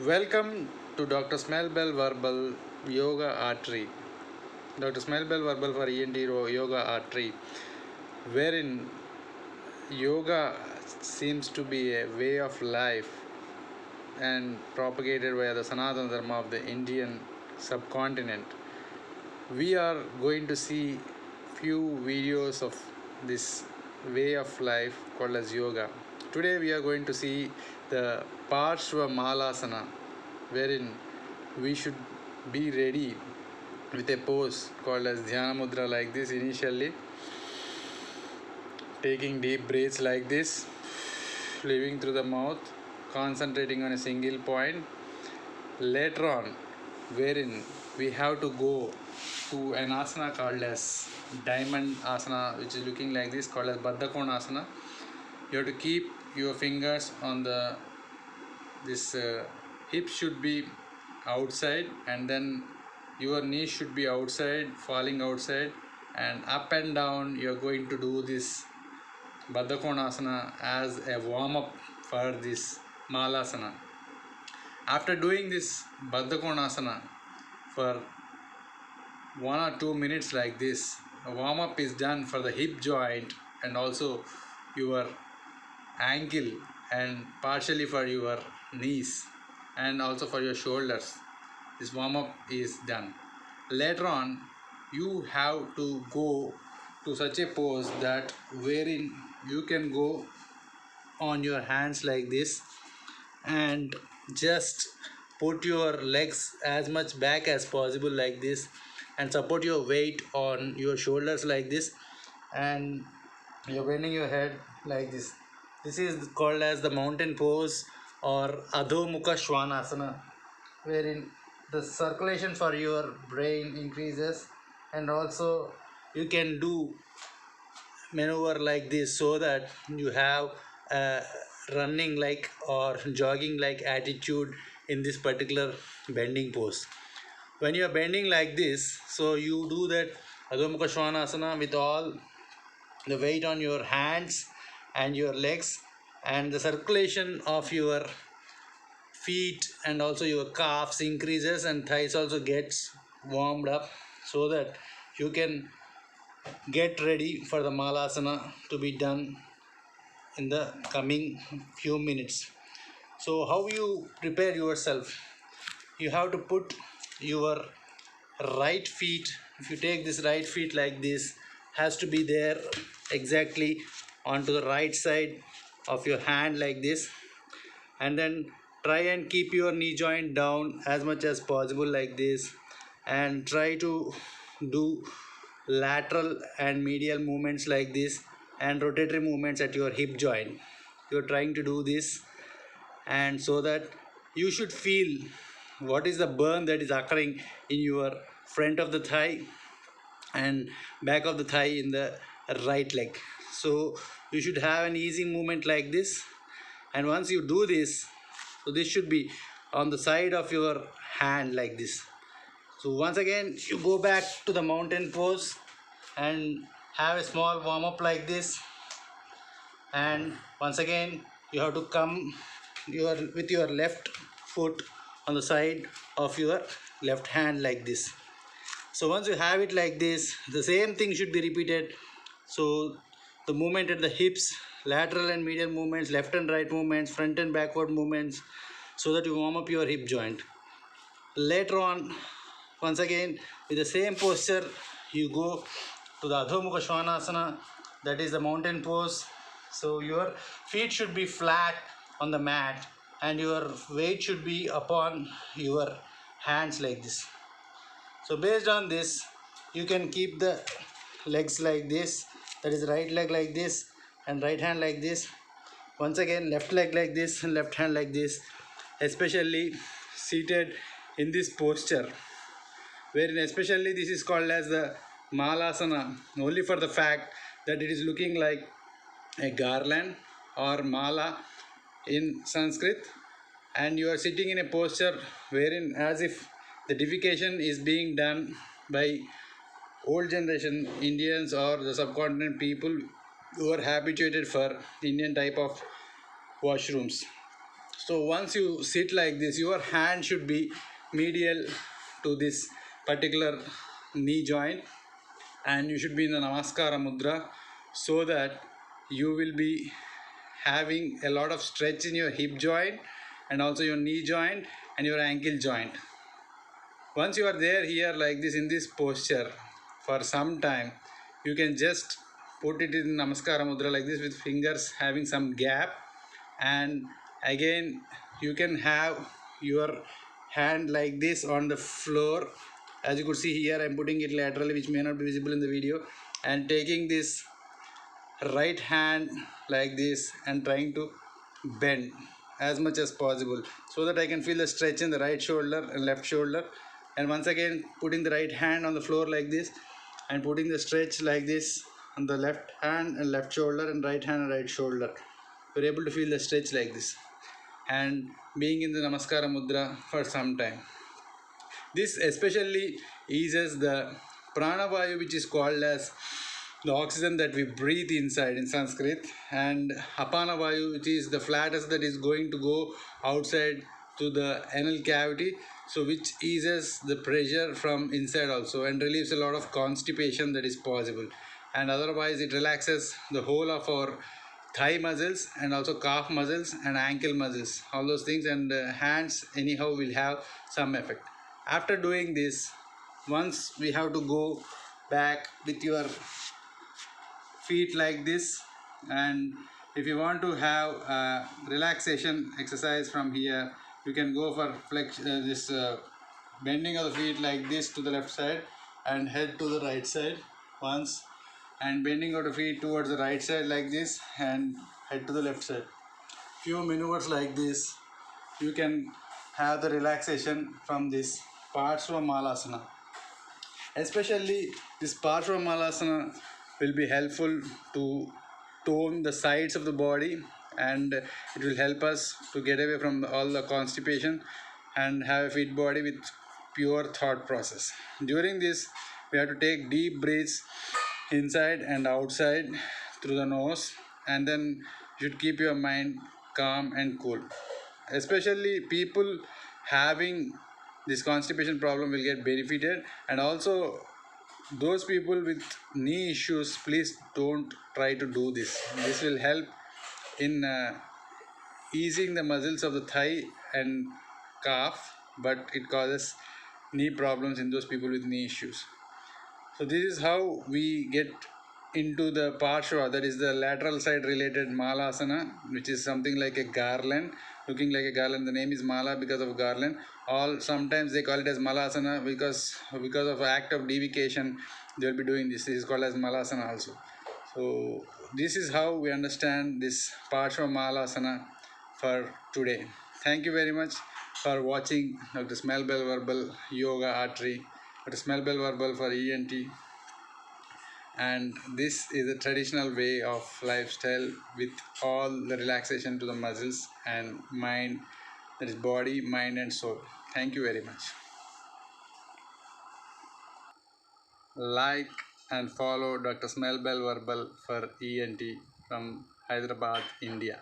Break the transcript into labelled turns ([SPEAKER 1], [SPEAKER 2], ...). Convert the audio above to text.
[SPEAKER 1] Welcome to Dr. Smellbell Verbal Yoga Artery. Dr. Smellbell Verbal for ENT Yoga Artery, wherein yoga seems to be a way of life and propagated by the Sanatana Dharma of the Indian subcontinent. We are going to see few videos of this way of life called as yoga. Today we are going to see the Parshva Malasana, wherein we should be ready with a pose called as Dhyana Mudra like this initially, taking deep breaths like this, living through the mouth, concentrating on a single point. Later on, wherein we have to go to an asana called as diamond asana, which is looking like this, called as Baddha Konasana. You have to keep your fingers on the this hip should be outside, and then your knees should be outside, falling outside, and up and down. You are going to do this Baddha Konasana as a warm up for this Malasana. After doing this Baddha Konasana for 1 or 2 minutes like this, a warm up is done for the hip joint and also your ankle and partially for your knees and also for your shoulders. This warm up is done. Later on, you have to go to such a pose that wherein you can go on your hands like this and just put your legs as much back as possible like this and support your weight on your shoulders like this, and you're bending your head like this. This is called as the mountain pose or Adho Mukha Svanasana, wherein the circulation for your brain increases, and also you can do maneuver like this so that you have a running like or jogging like attitude in this particular bending pose. When you are bending like this, so you do that Adho Mukha Svanasana with all the weight on your hands and your legs, and the circulation of your feet and also your calves increases and thighs also gets warmed up, so that you can get ready for the Malasana to be done in the coming few minutes. So how you prepare yourself? You have to put your right feet, if you take this right feet like this, has to be there exactly onto the right side of your hand like this, and then try and keep your knee joint down as much as possible like this, and try to do lateral and medial movements like this and rotatory movements at your hip joint. You're trying to do this, and so that you should feel what is the burn that is occurring in your front of the thigh and back of the thigh in the right leg. So you should have an easy movement like this, and once you do this, so this should be on the side of your hand like this. So once again you go back to the mountain pose and have a small warm up like this, and once again you have to come with your left foot on the side of your left hand like this. So once you have it like this, the same thing should be repeated. So the movement at the hips, lateral and medial movements, left and right movements, front and backward movements, so that you warm up your hip joint. Later on, once again with the same posture, you go to the Adho Mukha Svanasana, that is the mountain pose. So your feet should be flat on the mat and your weight should be upon your hands like this. So based on this, you can keep the legs like this, that is right leg like this and right hand like this. Once again left leg like this and left hand like this, especially seated in this posture, wherein especially this is called as the Malasana only for the fact that it is looking like a garland or mala in Sanskrit, and you are sitting in a posture wherein as if the defecation is being done by old generation Indians or the subcontinent people who are habituated for Indian type of washrooms. So once you sit like this, your hand should be medial to this particular knee joint, and you should be in the Namaskara Mudra, so that you will be having a lot of stretch in your hip joint and also your knee joint and your ankle joint. Once you are there here like this in this posture for some time, you can just put it in Namaskara Mudra like this with fingers having some gap, and again you can have your hand like this on the floor. As you could see here, I am putting it laterally, which may not be visible in the video, and taking this right hand like this and trying to bend as much as possible, so that I can feel the stretch in the right shoulder and left shoulder. And once again putting the right hand on the floor like this and putting the stretch like this on the left hand and left shoulder and right hand and right shoulder. We're able to feel the stretch like this and being in the Namaskara Mudra for some time. This especially eases the pranavayu, which is called as the oxygen that we breathe inside in Sanskrit, and apanavayu, which is the flatus that is going to go outside to the anal cavity, so which eases the pressure from inside also and relieves a lot of constipation that is possible. And otherwise it relaxes the whole of our thigh muscles and also calf muscles and ankle muscles, all those things, and hands anyhow will have some effect. After doing this, once we have to go back with your feet like this, and if you want to have a relaxation exercise from here, you can go for this bending of the feet like this to the left side and head to the right side once, and bending of the feet towards the right side like this and head to the left side. Few maneuvers like this, you can have the relaxation from this Parshva Malasana. Especially this Parshva Malasana will be helpful to tone the sides of the body, and it will help us to get away from all the constipation and have a fit body with pure thought process. During this, we have to take deep breaths inside and outside through the nose, and then you should keep your mind calm and cool. Especially people having this constipation problem will get benefited, and also those people with knee issues, please don't try to do this. This will help in easing the muscles of the thigh and calf, but it causes knee problems in those people with knee issues. So this is how we get into the Parshva, that is the lateral side related Malasana, which is something like a garland, looking like a garland. The name is Mala because of garland. All sometimes they call it as Malasana because of act of devication they will be doing this. This is called as Malasana also. So this is how we understand this Parshva Malasana for today. Thank you very much for watching Dr. Smellbell Verbal Yoga Artery, Dr. Smellbell Verbal for ENT. And this is a traditional way of lifestyle with all the relaxation to the muscles and mind, that is body, mind and soul. Thank you very much. Like and follow Dr. Smellbell Verbal for ENT from Hyderabad, India.